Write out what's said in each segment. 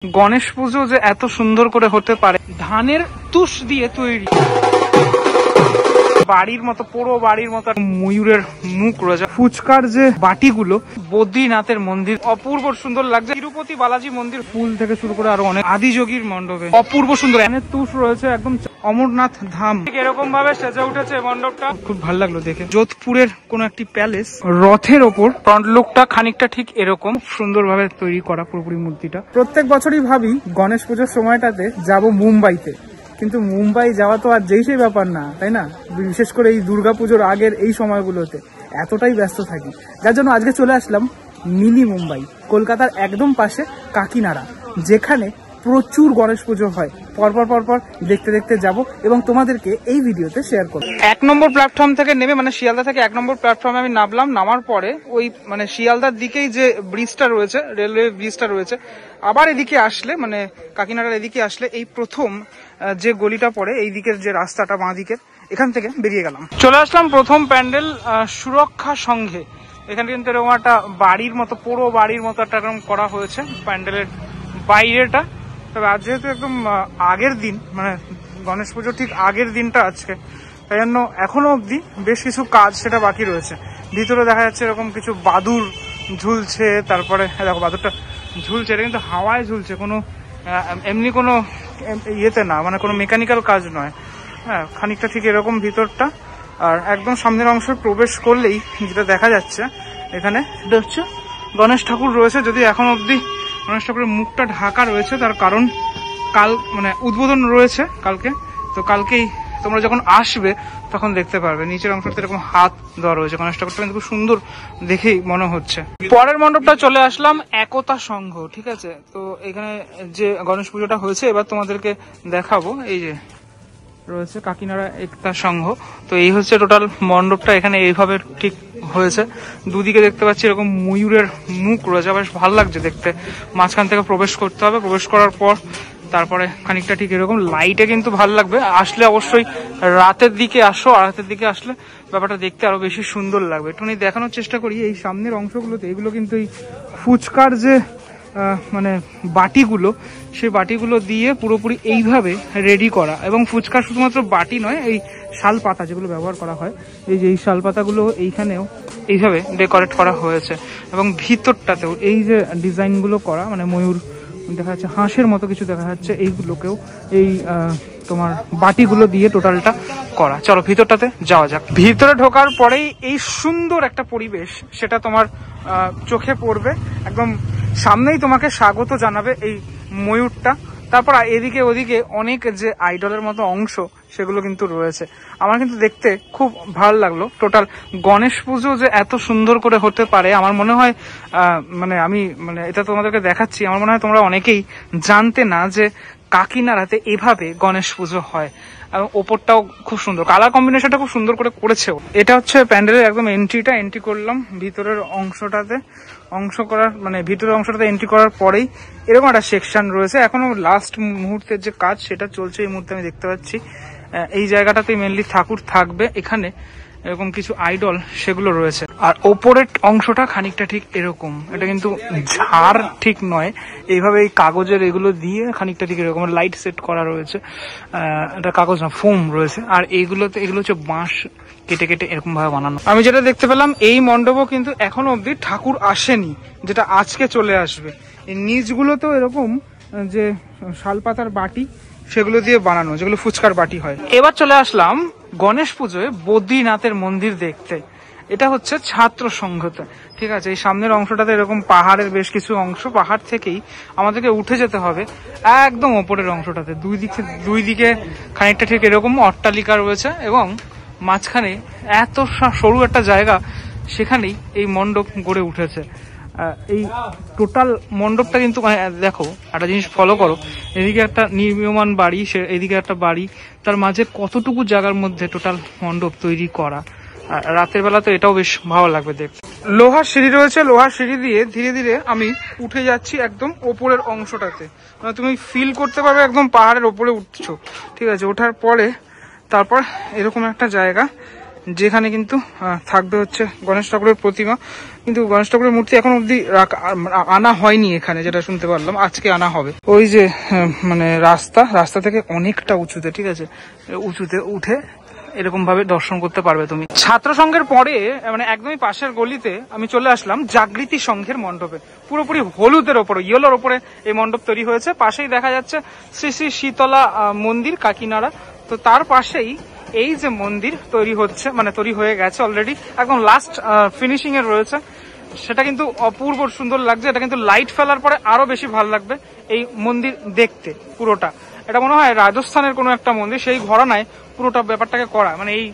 গণেশ পুজো যে এত সুন্দর করে হতে পারে, ধানের তুষ দিয়ে তৈরি বাড়ির মতো, পুরো বাড়ির মতো ময়ূরের মুখ রয়েছে। ফুচকার যে বাটিগুলো, বদ্রীনাথের মন্দির অপূর্ব সুন্দর লাগছে। তিরুপতি বালাজি মন্দির, ফুল থেকে শুরু করে আরো অনেক আদিযোগীর মণ্ডপে অপূর্ব সুন্দর ধানের তুষ রয়েছে। একদম অমরনাথ ধাম এরকম ভাবে সেজে উঠেছে মণ্ডপটা, খুব ভালো লাগলো দেখে। যোধপুরের কোন একটি প্যালেস, রথের ওপর ফ্রন্ট লুকটা খানিকটা ঠিক এরকম সুন্দর ভাবে তৈরি করা পুরোপুরি মূর্তিটা। প্রত্যেক বছরই ভাবি গণেশ পুজোর সময়টাতে যাব মুম্বাইতে, কিন্তু মুম্বাই যাওয়া তো আর যেই সেই ব্যাপার না, তাই না? বিশেষ করে এই দুর্গাপুজোর আগের এই সময়গুলোতে এতটাই ব্যস্ত থাকি, যার জন্য আজকে চলে আসলাম মিনি মুম্বাই, কলকাতার একদম পাশে কাকিনাড়া, যেখানে প্রচুর গণেশ পুজো হয়। পরপর দেখতে দেখতে যাব এবং তোমাদেরকে এই ভিডিওতে শেয়ার করব। 1 নম্বর প্ল্যাটফর্ম থেকে নেমে, মানে শিয়ালদা থেকে 1 নম্বর প্ল্যাটফর্মে আমি নামলাম। নামার পরে ওই মানে শিয়ালদার দিকেই যে ব্রিজটা রয়েছে, রেলওয়ে ব্রিজটা রয়েছে, আবার এদিকে আসলে মানে কাকিনাড়ার এদিকে আসলে এই প্রথম যে গলিটা পড়ে, এই দিকের যে রাস্তাটা বাঁ দিকের, এখান থেকে বেরিয়ে গেলাম। চলে আসলাম প্রথম প্যান্ডেল সুরক্ষা সংঘে। এখানে কিন্তু এরকম একটা বাড়ির মতো, পুরো বাড়ির মতো একটা এরকম করা হয়েছে প্যান্ডেলের বাইরেটা। তবে আজ যেহেতু একদম আগের দিন, মানে গণেশ পুজোর ঠিক আগের দিনটা আজকে, তাই জন্য এখনো অবধি বেশ কিছু কাজ সেটা বাকি রয়েছে। ভিতরে দেখা যাচ্ছে এরকম কিছু বাদুর ঝুলছে, তারপরে দেখো বাদুরটা ঝুলছে, এটা কিন্তু হাওয়ায় ঝুলছে, কোনো এমনি কোনো ইয়েতে না, মানে কোনো মেকানিক্যাল কাজ নয়। হ্যাঁ, খানিকটা ঠিক এরকম ভিতরটা। আর একদম সামনের অংশে প্রবেশ করলেই যেটা দেখা যাচ্ছে, এখানে এটা হচ্ছে গণেশ ঠাকুর রয়েছে। যদি এখন অবধি গণেশ ঠাকুরের মুখটা ঢাকা রয়েছে, তার কারণ কাল মানে উদ্বোধন রয়েছে কালকে, তো কালকেই তোমরা যখন আসবে তখন দেখতে পারবে। নিচের অংশটা এরকম হাত দেওয়া রয়েছে, গণেশ ঠাকুরটা কিন্তু খুব সুন্দর দেখেই মনে হচ্ছে। পরের মণ্ডপটা চলে আসলাম একতা সংঘ, ঠিক আছে? তো এখানে যে গণেশ পুজোটা হয়েছে এবার তোমাদেরকে দেখাবো। এই যে রয়েছে কাকিনাড়া একতা সংঘ, তো এই হচ্ছে টোটাল মণ্ডপটা। এখানে এইভাবে ঠিক হয়েছে, দুদিকে দেখতে পাচ্ছি এরকম ময়ূরের মুখ রয়েছে, বেশ ভালো লাগছে দেখতে। মাঝখান থেকে প্রবেশ করতে হবে, প্রবেশ করার পর তারপরে খানিকটা ঠিক এরকম লাইটে কিন্তু ভালো লাগবে। আসলে অবশ্যই রাতের দিকে আসো, আর রাতের দিকে আসলে ব্যাপারটা দেখতে আরো বেশি সুন্দর লাগবে। একটুখানি দেখানোর চেষ্টা করি এই সামনের অংশগুলোতে, এগুলো কিন্তু এই ফুচকার যে মানে বাটিগুলো, সেই বাটিগুলো দিয়ে পুরোপুরি এইভাবে রেডি করা। এবং ফুচকার শুধুমাত্র বাটি নয়, এই শাল পাতা যেগুলো ব্যবহার করা হয়, এই যে এই শাল পাতাগুলো এইখানেও এইভাবে ডেকোরেট করা হয়েছে। এবং ভিতরটাতেও এই যে ডিজাইনগুলো করা, মানে ময়ূর দেখা যাচ্ছে, হাঁসের মতো কিছু দেখা যাচ্ছে, এইগুলোকেও এই তোমার বাটিগুলো দিয়ে টোটালটা করা। চলো ভিতরটাতে যাওয়া যাক। ভিতরে ঢোকার পরেই এই সুন্দর একটা পরিবেশ সেটা তোমার চোখে পড়বে। একদম সামনেই তোমাকে স্বাগত জানাবে এই ময়ূরটা। তারপর এদিকে ওদিকে অনেক যে আইডলের মতো অংশ সেগুলো কিন্তু রয়েছে। আমার কিন্তু দেখতে খুব ভালো লাগলো। টোটাল গণেশ পুজো যে এত সুন্দর করে হতে পারে, আমার মনে হয় মানে আমি মানে এটা তোমাদেরকে দেখাচ্ছি, আমার মনে হয় তোমরা অনেকেই জানতে না যে কাকিনাড়াতে এভাবে গণেশ পুজো হয়। এবং ওপরটাও খুব সুন্দর, কালার কম্বিনেশনটা খুব সুন্দর করে করেছে। এটা হচ্ছে প্যান্ডেলের একদম এন্ট্রিটা। এন্ট্রি করলাম ভিতরের অংশটাতে, মানে ভিতরের অংশটাতে এন্ট্রি করার পরেই এরকম একটা সেকশন রয়েছে। এখনো লাস্ট মুহূর্তের যে কাজ সেটা চলছে এই মুহূর্তে আমি দেখতে পাচ্ছি। এই জায়গাটাতে মেনলি ঠাকুর থাকবে, এখানে এরকম কিছু আইডল সেগুলো রয়েছে। আর ওপরের অংশটা খানিকটা ঠিক এরকম, এটা কিন্তু ঝাড় ঠিক নয়, এইভাবে এই কাগজের এগুলো দিয়ে খানিকটা ঠিক এরকম লাইট সেট করা রয়েছে। এটা কাগজ না, ফোম রয়েছে। আর এগুলো হচ্ছে বাঁশ কেটে কেটে এরকম ভাবে বানানো। আমি যেটা দেখতে পেলাম, এই মণ্ডপও কিন্তু এখনো অব্দি ঠাকুর আসেনি, যেটা আজকে চলে আসবে। এই নিচগুলোতেও এরকম যে শালপাতার বাটি সেগুলো দিয়ে বানানো, যেগুলো ফুচকার বাটি হয়। এবার চলে আসলাম গণেশ পুজোয় বদ্রীনাথের মন্দির দেখতে। এটা হচ্ছে ছাত্র সংঘতে, ঠিক আছে? এই সামনের অংশটাতে এরকম পাহাড়ের বেশ কিছু অংশ, পাহাড় থেকেই আমাদেরকে উঠে যেতে হবে একদম ওপরের অংশটাতে। দুই দিকে খানিকটা ঠিক এরকম অট্টালিকা রয়েছে এবং মাঝখানে এত সরু একটা জায়গা, সেখানেই এই মণ্ডপ গড়ে উঠেছে। এই টোটাল মণ্ডপটা কিন্তু দেখো, একটা জিনিস ফলো করো, এদিকে একটা নির্মীয়মান বাড়ি, এদিকে একটা বাড়ি, তার মাঝে কতটুকু জায়গার মধ্যে টোটাল মণ্ডপ তৈরি করা। রাতের বেলা তো এটাও বেশ ভালো লাগবে দেখতে। লোহার সিঁড়ি রয়েছে, লোহার সিঁড়ি দিয়ে ধীরে ধীরে আমি উঠে যাচ্ছি একদম ওপরের অংশটাতে। মানে তুমি ফিল করতে পারবে একদম পাহাড়ের ওপরে উঠছো, ঠিক আছে? ওঠার পরে তারপর এরকম একটা জায়গা, যেখানে কিন্তু থাকবে হচ্ছে গণেশ ঠাকুরের প্রতিমা। কিন্তু গণেশ ঠাকুরের মূর্তি এখন অব্দি আনা হয়নি এখানে, যেটা শুনতে পারলাম আজকে আনা হবে। ওই যে মানে রাস্তা থেকে অনেকটা উঁচুতে, ঠিক আছে, উঁচুতে উঠে এরকম ভাবে দর্শন করতে পারবে তুমি। ছাত্র সংঘের পরে মানে একদমই পাশের গলিতে আমি চলে আসলাম জাগৃতি সংঘের মণ্ডপে। পুরোপুরি হলুদের ওপরে, ইয়েলোর ওপরে এই মণ্ডপ তৈরি হয়েছে। পাশেই দেখা যাচ্ছে শ্রী শ্রী শীতলা মন্দির কাকিনাড়া। তো তার পাশেই এই যে মন্দির তৈরি হচ্ছে, মানে তৈরি হয়ে গেছে অলরেডি, একদম লাস্ট ফিনিশিং এ রয়েছে। সেটা কিন্তু অপূর্ব সুন্দর লাগছে। এটা কিন্তু লাইট ফেলার পরে আরো বেশি ভালো লাগবে এই মন্দির দেখতে। পুরোটা এটা মনে হয় রাজস্থানের কোনো একটা মন্দির, সেই ঘরানায় পুরোটা ব্যাপারটাকে করা, মানে এই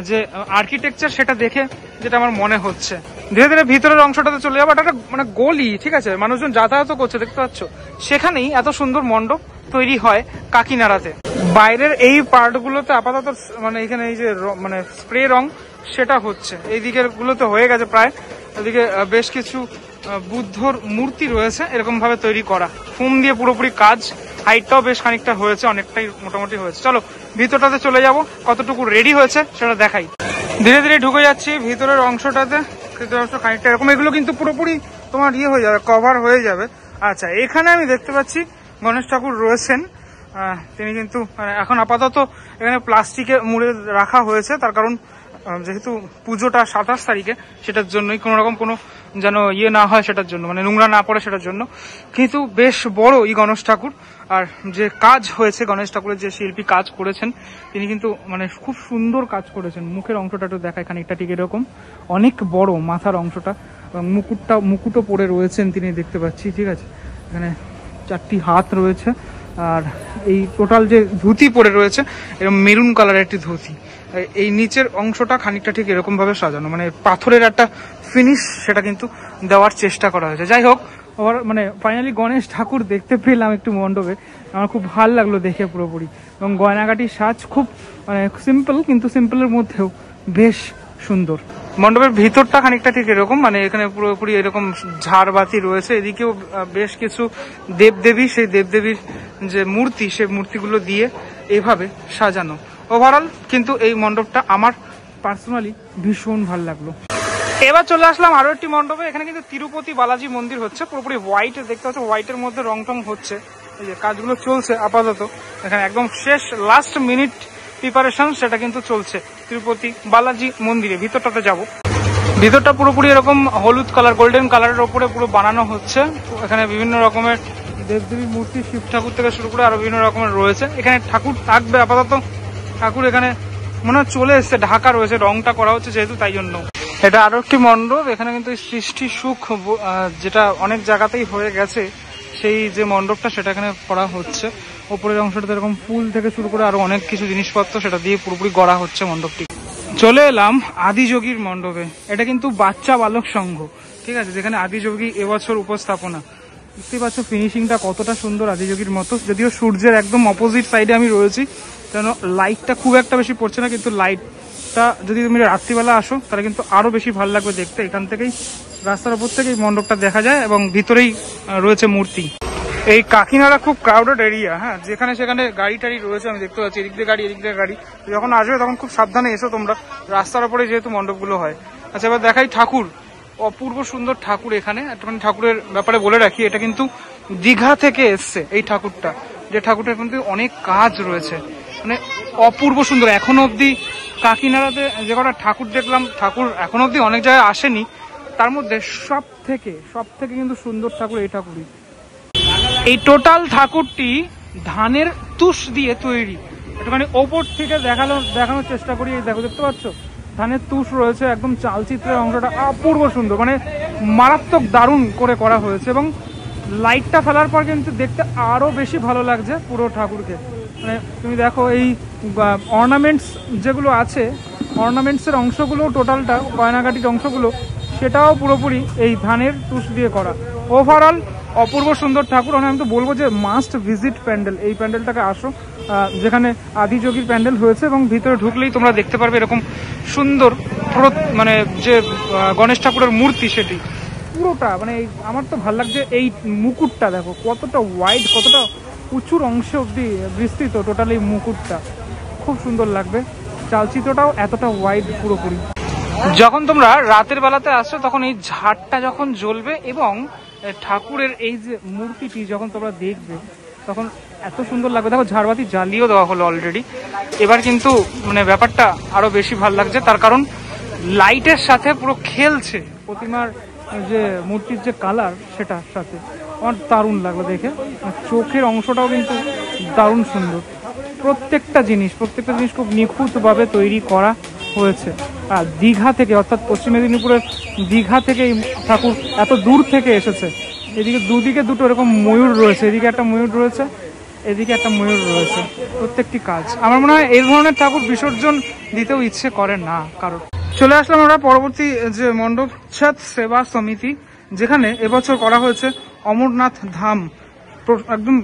যে আর্কিটেকচার সেটা দেখে যেটা আমার মনে হচ্ছে। ধীরে ধীরে ভিতরের অংশটাতে চলে যাবো। এটা মানে গলি, ঠিক আছে, মানুষজন যাতায়াত করছে দেখতে পাচ্ছ। সেখানেই এত সুন্দর মণ্ডপ তৈরি হয় কাকিনাড়াতে। বাইরের এই পার্ট গুলোতে আপাতত মানে এখানে এই যে মানে স্প্রে রং সেটা হচ্ছে, এই দিকের গুলোতে হয়ে গেছে প্রায়। এদিকে বেশ কিছু বুদ্ধর মূর্তি রয়েছে এরকম ভাবে তৈরি করা, ফোম দিয়ে পুরোপুরি কাজ। হাইটটাও বেশ খানিকটা হয়েছে, অনেকটাই মোটামুটি হয়েছে। চলো ভিতরটাতে চলে যাব, কতটুকু রেডি হয়েছে সেটা দেখাই। ধীরে ধীরে ঢুকে যাচ্ছি ভিতরের অংশটাতে। খানিকটা এরকম, এগুলো কিন্তু পুরোপুরি তোমার হয়ে যাবে, কভার হয়ে যাবে। আচ্ছা, এখানে আমি দেখতে পাচ্ছি গণেশ ঠাকুর রয়েছেন। তিনি কিন্তু এখন আপাতত এখানে প্লাস্টিকে মুড়ে রাখা হয়েছে, তার কারণ যেহেতু পুজোটা 27 তারিখে, সেটার জন্যই কোনো রকম কোনো যেন না হয়, সেটার জন্য, মানে নোংরা না পড়ে সেটার জন্য। কিন্তু বেশ বড় এই গণেশ ঠাকুর, আর যে কাজ হয়েছে গণেশ ঠাকুরের, যে শিল্পী কাজ করেছেন তিনি কিন্তু মানে খুব সুন্দর কাজ করেছেন। মুখের অংশটা একটু দেখা, খানিকটা ঠিক এরকম অনেক বড় মাথার অংশটা, মুকুটও পরে রয়েছেন তিনি দেখতে পাচ্ছি, ঠিক আছে। এখানে 4টি হাত রয়েছে, আর এই টোটাল যে ধুতি পরে রয়েছে এরকম মেরুন কালারের একটি ধুতি। এই নিচের অংশটা খানিকটা ঠিক এরকম ভাবে সাজানো, মানে পাথরের একটা ফিনিশ সেটা কিন্তু দেওয়ার চেষ্টা করা হয়েছে। যাই হোক, মানে ফাইনালি গণেশ ঠাকুর দেখতে পেলাম একটু মণ্ডপে, আমার খুব ভালো লাগলো দেখে পুরোপুরি। এবং গয়নাগাটির সাজ খুব মানে সিম্পল, কিন্তু সিম্পলের মধ্যেও বেশ সুন্দর। মণ্ডপের ভিতরটা খানিকটা ঠিক এরকম, মানে এখানে পুরোপুরি এরকম ঝাড়বাতি রয়েছে। এদিকেও বেশ কিছু দেবদেবী, সেই দেবদেবীর যে মূর্তি, সেই মূর্তিগুলো দিয়ে এভাবে সাজানো। ওভারঅল কিন্তু এই মণ্ডপটা আমার পার্সোনালি ভীষণ ভালো লাগলো। এবার চলে আসলাম আরো একটি মণ্ডপে। এখানে কিন্তু তিরুপতি বালাজি মন্দির হচ্ছে, পুরোপুরি হোয়াইট দেখতে পাচ্ছ, হোয়াইটের মধ্যে রং টং হচ্ছে। এই যে কাজগুলো চলছে আপাতত, এখানে একদম শেষ লাস্ট মিনিট প্রিপারেশন সেটা কিন্তু চলছে তিরুপতি বালাজি মন্দিরে। ভিতরটাতে যাব। ভিতরটা পুরোপুরি এরকম হলুদ কালার, গোল্ডেন কালারের ওপরে পুরো বানানো হচ্ছে। এখানে বিভিন্ন রকমের দেবদেবীর মূর্তি, শিব ঠাকুর থেকে শুরু করে আরো বিভিন্ন রকমের রয়েছে। এখানে ঠাকুর থাকবে আপাতত, ঠাকুর এখানে মনে হয় চলে এসছে, ঢাকা রয়েছে, রংটা করা হচ্ছে যেহেতু, তাই জন্য। এটা আরো একটি মণ্ডপ। এখানে কিন্তু সৃষ্টি সুখ যেটা অনেক জায়গাতেই হয়ে গেছে, সেই যে মণ্ডপটা সেটা এখানে করা হচ্ছে। ওপরের অংশটা এরকম ফুল থেকে শুরু করে আরো অনেক কিছু জিনিসপত্র সেটা দিয়ে পুরোপুরি গড়া হচ্ছে মণ্ডপটি। চলে এলাম আদিযোগীর মণ্ডপে। এটা কিন্তু বাচ্চা বালক সংঘ, ঠিক আছে, যেখানে আদিযোগী এবছর উপস্থাপনা। দেখতে পাচ্ছ ফিনিশিংটা কতটা সুন্দর আদিযোগীর মতো। যদিও সূর্যের একদম অপোজিট সাইডে আমি রয়েছি, কেন লাইটটা খুব একটা বেশি পড়ছে না, কিন্তু লাইটটা যদি তুমি রাত্রিবেলা আসো তাহলে কিন্তু আরো বেশি ভালো লাগবে দেখতে। এখান থেকেই রাস্তার উপর থেকেই মণ্ডপটা দেখা যায় এবং ভিতরেই রয়েছে মূর্তি। এই কাকিনাড়া খুব ক্রাউডেড এরিয়া, হ্যাঁ, যেখানে সেখানে গাড়ি টাড়ি রয়েছে, আমি দেখতে পাচ্ছি এদিক দিয়ে গাড়ি এদিক দিয়ে গাড়ি। যখন আসবে তখন খুব সাবধানে এসো তোমরা, রাস্তার উপরে যেহেতু মণ্ডপগুলো হয়। আচ্ছা, এবার দেখাই ঠাকুর। অপূর্ব সুন্দর ঠাকুর। এখানে একটুখানি ঠাকুরের ব্যাপারে বলে রাখি, এটা কিন্তু দীঘা থেকে এসছে এই ঠাকুরটা, যে ঠাকুরটার কিন্তু অনেক কাজ রয়েছে, মানে অপূর্ব সুন্দর। এখনো অব্দি কাকিনাড়াতে যে কটা ঠাকুর দেখলাম, ঠাকুর এখনো অব্দি অনেক জায়গায় আসেনি, তার মধ্যে সব থেকে কিন্তু সুন্দর ঠাকুর এই ঠাকুরই। এই টোটাল ঠাকুরটি ধানের তুষ দিয়ে তৈরি। একটুখানি ওপর থেকে দেখানোর চেষ্টা করি। এই দেখো, দেখতে পাচ্ছ ধানের তুষ রয়েছে, একদম চালচিত্রের অংশটা অপূর্ব সুন্দর, মানে মারাত্মক দারুণ করে করা হয়েছে। এবং লাইটটা ফেলার পর কিন্তু দেখতে আরো বেশি ভালো লাগছে পুরো ঠাকুরকে। মানে তুমি দেখো এই অর্নামেন্টস যেগুলো আছে, অর্নামেন্টসের অংশগুলো, টোটালটা গয়নাগাটির অংশগুলো, সেটাও পুরোপুরি এই ধানের তুষ দিয়ে করা। ওভারঅল অপূর্ব সুন্দর ঠাকুর। আমি তো বলবো যে মাস্ট ভিজিট প্যান্ডেল, এই প্যান্ডেলটাকে আসো, যেখানে আদিযোগীর প্যান্ডেল হয়েছে। এবং ভিতরে ঢুকলেই তোমরা দেখতে পারবে এরকম সুন্দর মানে যে গণেশ ঠাকুরের মূর্তি, সেটি পুরোটা মানে আমার তো ভালো লাগছে। এই মুকুটটা দেখো কতটা ওয়াইড, কতটা উঁচুর অংশে অব্দি বিস্তৃত টোটাল এই মুকুটটা, খুব সুন্দর লাগবে। চালচিত্রটাও এতটা ওয়াইড পুরোপুরি। যখন তোমরা রাতের বেলাতে আসছো তখন এই ঝাড়টা যখন জ্বলবে এবং ঠাকুরের এই যে মূর্তিটি যখন তোমরা দেখবে তখন এত সুন্দর লাগবে। দেখো ঝাড়বাতি জ্বালিয়েও দেওয়া হলো অলরেডি। এবার কিন্তু মানে ব্যাপারটা আরো বেশি ভালো লাগছে, তার কারণ লাইটের সাথে পুরো খেলছে প্রতিমার যে মূর্তির যে কালার সেটার সাথে। আমার দারুণ লাগলো দেখে। চোখের অংশটাও কিন্তু দারুণ সুন্দর। প্রত্যেকটা জিনিস খুব নিখুঁতভাবে তৈরি করা হয়েছে। আর দীঘা থেকে, অর্থাৎ পশ্চিম মেদিনীপুরের দীঘা থেকে এই ঠাকুর এত দূর থেকে এসেছে। এদিকে দুদিকে দুটো এরকম ময়ূর রয়েছে, এদিকে একটা ময়ূর রয়েছে, এদিকে একটা ময়ূর রয়েছে। প্রত্যেকটি কাজ আমার মনে হয় এই ধরনের ঠাকুর বিসর্জন দিতেও ইচ্ছে করে না কারোর। চলে আসলাম আমরা পরবর্তী যে মণ্ডপ, ছাদ সেবা সমিতি, যেখানে এবছর করা হয়েছে অমরনাথ ধাম। একদম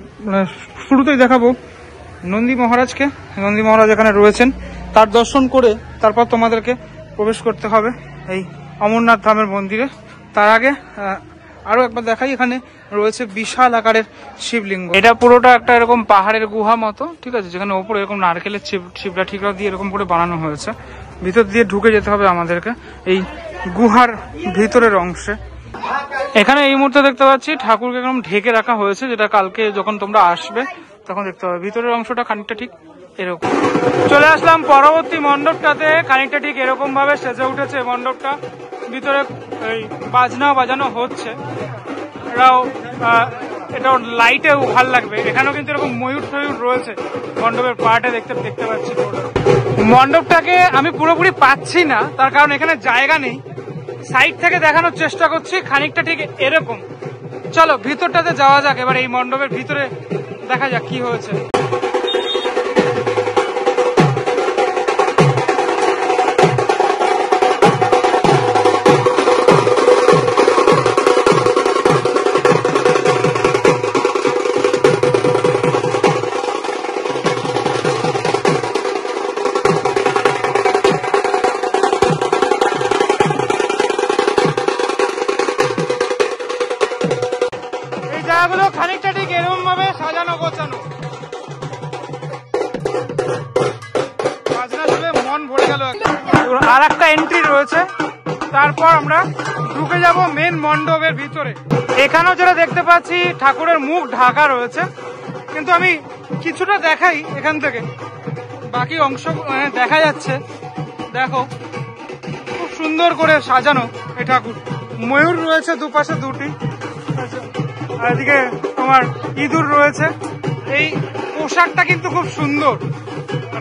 শুরুতেই দেখাবো নন্দী মহারাজকে। নন্দী মহারাজ এখানে রয়েছেন, তার দর্শন করে তারপর তোমাদেরকে প্রবেশ করতে হবে এই অমরনাথ ধামের মন্দিরে। তার আগে আরো একবার দেখাই, এখানে রয়েছে বিশাল আকারের শিবলিঙ্গ। এটা পুরোটা একটা এরকম পাহাড়ের গুহা মতো, ঠিক আছে, যেখানে ওপরে এরকম নারকেলের শিবরা ঠিকরা দিয়ে এরকম করে বানানো হয়েছে। ভিতর দিয়ে ঢুকে যেতে হবে আমাদেরকে এই গুহার ভিতরের অংশে। এখানে এই মুহূর্তে দেখতে পাচ্ছি ঠাকুরকে একদম ঢেকে রাখা হয়েছে, যেটা কালকে যখন তোমরা আসবে তখন দেখতে পাবে। ভিতরের অংশটা খানিকটা ঠিক এরকম। চলে আসলাম পরবর্তী মণ্ডপটাতে, খানিকটা ঠিক এরকম ভাবে সেজে উঠেছে মণ্ডপটা। ভিতরে এই বাজনা বাজানো হচ্ছে, এটা লাইটেও ভাল লাগবে। এখানেও কিন্তু এরকম ময়ূর টয়ূর রয়েছে মণ্ডপের পার্টে দেখতে পাচ্ছি। মণ্ডপটাকে আমি পুরোপুরি পাচ্ছি না, তার কারণ এখানে জায়গা নেই। সাইড থেকে দেখানোর চেষ্টা করছি, খানিকটা ঠিক এরকম। চলো ভিতরটাতে যাওয়া যাক, এবার এই মণ্ডপের ভিতরে দেখা যাক কি হয়েছে। খানিকটা ঠিক এরকম ভাবে সাজানো গোছানো, বাজনা শুনে মন ভরে গেল। আর একটা এন্ট্রি রয়েছে, তারপর আমরা ঢুকে যাব মেন মণ্ডপের ভিতরে। এখানেও যেটা দেখতে পাচ্ছি ঠাকুরের মুখ ঢাকা রয়েছে, কিন্তু আমি কিছুটা দেখাই এখান থেকে, বাকি অংশ দেখা যাচ্ছে। দেখো খুব সুন্দর করে সাজানো এই ঠাকুর। ময়ূর রয়েছে দুপাশে দুটি, আর এদিকে তোমার ইঁদুর রয়েছে। এই পোশাকটা কিন্তু খুব সুন্দর।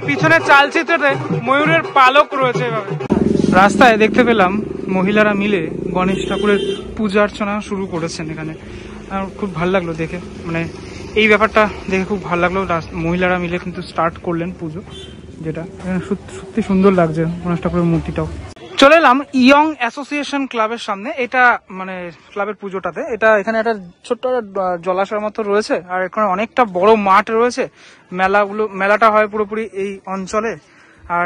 পিছনের চালচিত্রতে ময়ূরের পালক রয়েছে। এভাবে রাস্তায় দেখতে পেলাম মহিলারা মিলে গণেশ ঠাকুরের পূজা অর্চনা শুরু করেছেন এখানে। খুব ভালো লাগলো দেখে, মানে এই ব্যাপারটা দেখে খুব ভালো লাগলো। মহিলারা মিলে কিন্তু স্টার্ট করলেন পুজো, যেটা সত্যি সুন্দর লাগছে গণেশ ঠাকুরের মূর্তিটাও। চলে এলাম ইয়ং অ্যাসোসিয়েশন ক্লাবের সামনে। এটা মানে ক্লাবের পুজোটাতে, এটা এখানে একটা ছোট্ট জলাশয়ের মতো রয়েছে, আর এখানে অনেকটা বড় মাঠ রয়েছে। মেলাটা হয় পুরোপুরি এই অঞ্চলে। আর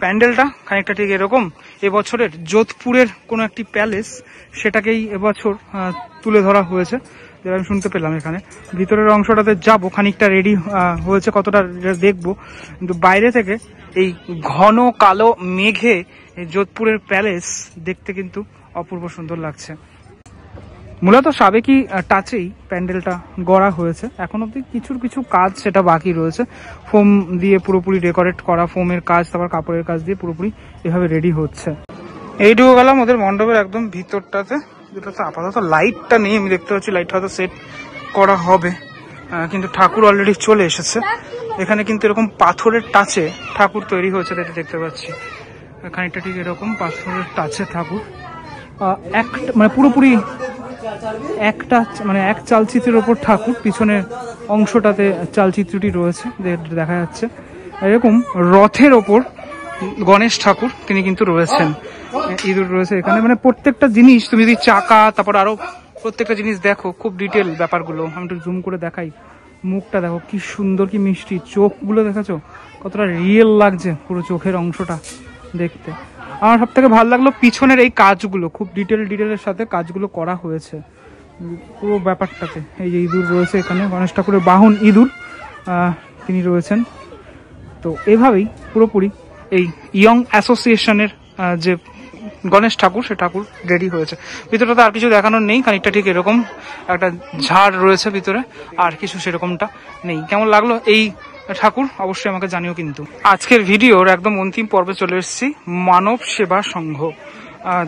প্যান্ডেলটা খানিকটা ঠিক এরকম। এবছরের যোধপুরের কোনো একটি প্যালেস, সেটাকেই এবছর তুলে ধরা হয়েছে, যেটা আমি শুনতে পেলাম। এখানে ভিতরের অংশটাতে যাবো, খানিকটা রেডি হয়েছে কতটা দেখবো, কিন্তু বাইরে থেকে এই ঘন কালো মেঘে যোধপুরের প্যালেস দেখতে কিন্তু অপূর্ব সুন্দর লাগছে। মূলত সাবেকি টাচেই প্যান্ডেলটা গড়া হয়েছে। এখন অব্দি কিছু কাজ সেটা বাকি রয়েছে। ফোম দিয়ে পুরোপুরি ডেকোরেট করা, ফোমের কাজ, তারপর কাপড়ের কাজ দিয়ে পুরোপুরি এভাবে রেডি হচ্ছে। এইটুকু গেলাম ওদের মণ্ডপের একদম ভিতরটাতে, যেটাতে আপাতত লাইটটা নেই। আমি দেখতে পাচ্ছি লাইটটা হয়তো সেট করা হবে, কিন্তু ঠাকুর অলরেডি চলে এসেছে। এখানে কিন্তু এরকম পাথরের টাচে ঠাকুর তৈরি হয়েছে, এটা দেখতে পাচ্ছি। খানিকটা ঠিক এরকম পাথরের টাচে ঠাকুর, মানে পুরোপুরি একটা মানে এক চালচিত্রের ওপর ঠাকুর। পিছনের অংশটাতে চালচিত্রটি রয়েছে দেখা যাচ্ছে। এরকম রথের ওপর গণেশ ঠাকুর তিনি কিন্তু রয়েছেন। ইঁদুর রয়েছে এখানে, মানে প্রত্যেকটা জিনিস তুমি যদি চাকা, তারপর আরো প্রত্যেকটা জিনিস দেখো, খুব ডিটেল ব্যাপারগুলো। আমি একটু জুম করে দেখাই। মুখটা দেখো কি সুন্দর, কি মিষ্টি। চোখগুলো দেখাছো কতটা রিয়েল লাগছে, পুরো চোখের অংশটা দেখতে। আমার সব থেকে ভালো লাগলো পিছনের এই কাজগুলো, খুব ডিটেলের সাথে কাজগুলো করা হয়েছে পুরো ব্যাপারটাতে। এই যে ইঁদুর রয়েছে এখানে, গণেশ ঠাকুরের বাহন ইঁদুর তিনি রয়েছেন। তো এভাবেই পুরোপুরি এই ইয়ং অ্যাসোসিয়েশনের যে গণেশ ঠাকুর, সে ঠাকুর রেডি হয়েছে। ভিতরে তো আর কিছু দেখানোর নেই, খানিকটা ঠিক এরকম একটা ঝাড় রয়েছে ভিতরে, আর কিছু সেরকমটা নেই। কেমন লাগলো এই ঠাকুর অবশ্যই আমাকে জানিও। কিন্তু আজকের ভিডিওর একদম অন্তিম পর্বে চলে এসেছি। মানব সেবা সংঘ,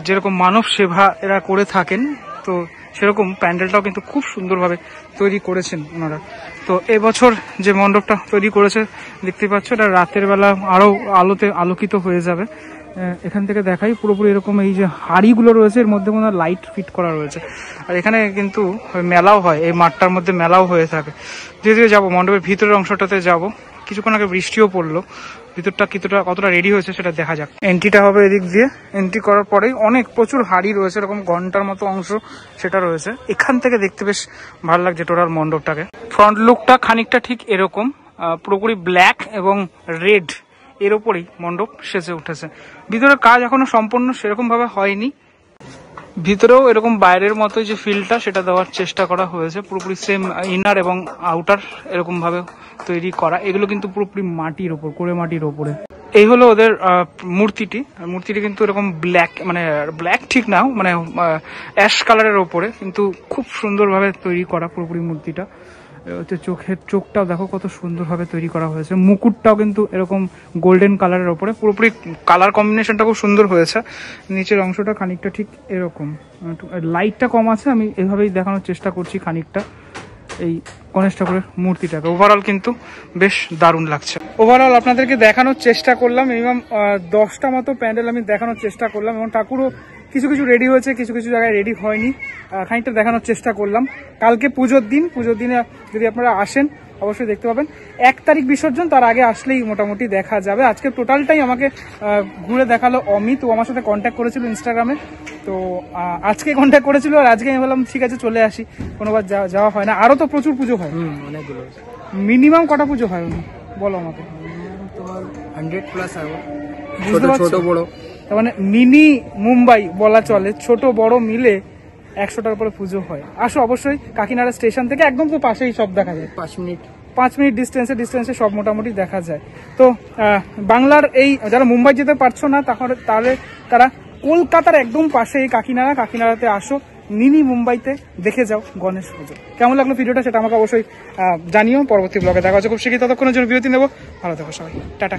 যেরকম মানব সেবা এরা করে থাকেন, তো সেরকম প্যান্ডেলটাও কিন্তু খুব সুন্দরভাবে তৈরি করেছেন ওনারা। তো এবছর যে মণ্ডপটা তৈরি করেছে দেখতে পাচ্ছ, এটা রাতের বেলা আরো আলোতে আলোকিত হয়ে যাবে। এখান থেকে দেখাই পুরোপুরি এরকম এই যে হাড়িগুলো রয়েছে, এর মধ্যে কোনো লাইট ফিট করা রয়েছে। আর এখানে কিন্তু মেলাও হয়, এই মাঠটার মধ্যে মেলাও হয়ে থাকে। ধীরে ধীরে যাবো মণ্ডপের ভিতরের অংশটাতে যাব। কিছুক্ষণ আগে বৃষ্টিও পড়লো, ভিতরটা কতটা রেডি হয়েছে সেটা দেখা যাক। এন্ট্রিটা হবে এদিক দিয়ে, এন্ট্রি করার পরেই প্রচুর হাড়ি রয়েছে, এরকম ঘন্টার মতো অংশ সেটা রয়েছে। এখান থেকে দেখতে বেশ ভালো লাগছে টোটাল মণ্ডপটাকে। ফ্রন্ট লুকটা খানিকটা ঠিক এরকম, পুরোপুরি ব্ল্যাক এবং রেড এর ওপরেই মণ্ডপ সেজে উঠেছে। ভিতরের কাজ এখনো সম্পূর্ণ সেরকম ভাবে হয়নি, ভিতরেও এরকম বাইরের মতো যে ফিলটা সেটা দেওয়ার চেষ্টা করা হয়েছে, পুরোপুরি সেম ইনার এবং আউটার এরকম ভাবে তৈরি করা। এগুলো কিন্তু পুরোপুরি মাটির ওপর, কোড়ে মাটির ওপরে। এই হলো ওদের মূর্তিটি। মূর্তিটি কিন্তু এরকম ব্ল্যাক, মানে ব্ল্যাক ঠিক না, মানে অ্যাশ কালারের ওপরে, কিন্তু খুব সুন্দরভাবে তৈরি করা পুরোপুরি মূর্তিটা। হচ্ছে চোখটাও দেখো কত সুন্দরভাবে তৈরি করা হয়েছে। মুকুটটাও কিন্তু এরকম গোল্ডেন কালারের ওপরে, পুরোপুরি কালার কম্বিনেশনটা খুব সুন্দর হয়েছে। নিচের অংশটা খানিকটা ঠিক এরকম, লাইটটা কম আছে, আমি এভাবেই দেখানোর চেষ্টা করছি খানিকটা এই গণেশ ঠাকুরের মূর্তিটাকে। ওভারঅল কিন্তু বেশ দারুণ লাগছে। ওভারঅল আপনাদেরকে দেখানোর চেষ্টা করলাম, মিনিমাম 10টা মতো প্যান্ডেল আমি দেখানোর চেষ্টা করলাম, এবং ঠাকুরও কিছু কিছু রেডি হয়েছে, কিছু কিছু জায়গায় রেডি হয়নি, খানিকটা দেখানোর চেষ্টা করলাম। কালকে পুজোর দিনে যদি আপনারা আসেন অবশ্যই দেখতে পাবেন। 1 তারিখ বিসর্জন, তার আগে আসলেই মোটামুটি দেখা যাবে। আজকে টোটালটাই আমাকে ঘুরে দেখালো অমিত, ও আমার সাথে কন্ট্যাক্ট করেছিল ইনস্টাগ্রামে। তো আজকে কন্ট্যাক্ট করেছিল, আর আজকে আমি বললাম ঠিক আছে চলে আসি, কোনোবার যাওয়া হয় না। আরো তো প্রচুর পুজো হয়, অনেকগুলো। মিনিমাম কটা পুজো হয় বলো আমাকে? তোমার 100+ হবে, ছোট বড়, তার মানে মিনি মুম্বাই বলা চলে, ছোট বড় মিলে 100টার উপরে পুজো হয়। আসো অবশ্যই, কাকিনাড়া স্টেশন থেকে একদম তো পাশেই সব দেখা যায়, 5 মিনিট ডিস্টেন্সে সব মোটামুটি দেখা যায়। তো বাংলার এই যারা মুম্বাই যেতে পারছো না, তাহলে তারা কলকাতার একদম পাশে এই কাকিনাড়াতে আসো, মিনি মুম্বাইতে দেখে যাও গণেশ পুজো। কেমন লাগলো ভিডিওটা সেটা আমাকে অবশ্যই জানিও। পরবর্তী ব্লগে দেখা হচ্ছে খুব শীঘ্রই, ততক্ষণের জন্য বিরতি নেবো। ভালো থাকো সবাই, টাটা।